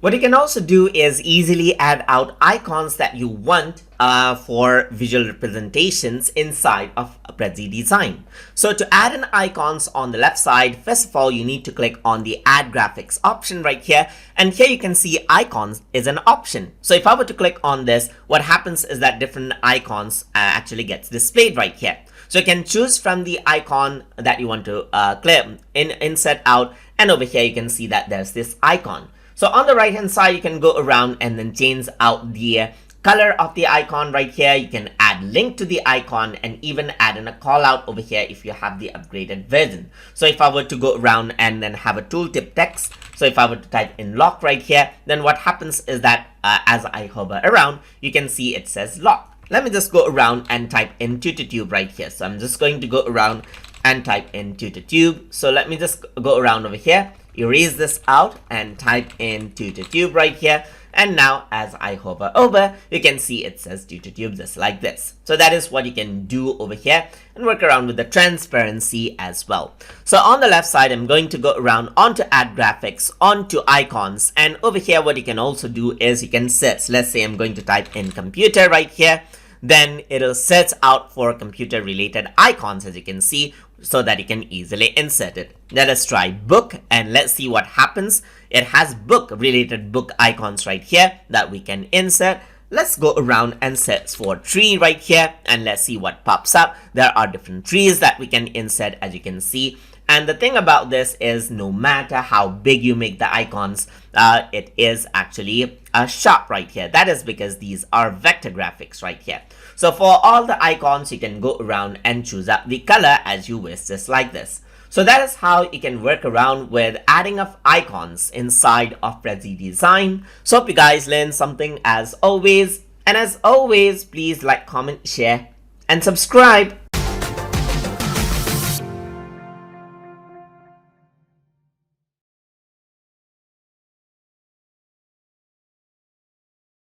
What you can also do is easily add out icons that you want for visual representations inside of Prezi Design. So to add an icons on the left side, first of all, you need to click on the add graphics option right here. And here you can see icons is an option. So if I were to click on this, what happens is that different icons actually gets displayed right here. So you can choose from the icon that you want to insert out. And over here, you can see that there's this icon. So on the right hand side, you can go around and then change out the color of the icon right here. You can add link to the icon and even add in a call out over here if you have the upgraded version. So if I were to go around and then have a tooltip text, so if I were to type in lock right here, then what happens is that as I hover around, you can see it says lock. Let me just go around and type in TutorTube right here. So I'm just going to go around and type in TutorTube. So let me just go around over here, erase this out and type in TutorTube right here. And now as I hover over, you can see it says TutorTube just like this. So that is what you can do over here and work around with the transparency as well. So on the left side, I'm going to go around onto add graphics, onto icons. And over here, what you can also do is you can search. Let's say I'm going to type in computer right here. Then it'll search out for computer related icons, as you can see, so that you can easily insert it. Let us try book and let's see what happens. It has book related book icons right here that we can insert. Let's go around and search for tree right here and let's see what pops up. There are different trees that we can insert, as you can see. And the thing about this is no matter how big you make the icons, it is actually sharp right here. That is because these are vector graphics right here. So for all the icons, you can go around and choose up the color as you wish, just like this. So that is how you can work around with adding of icons inside of Prezi Design. So hope you guys learned something as always. And as always, please like, comment, share, and subscribe.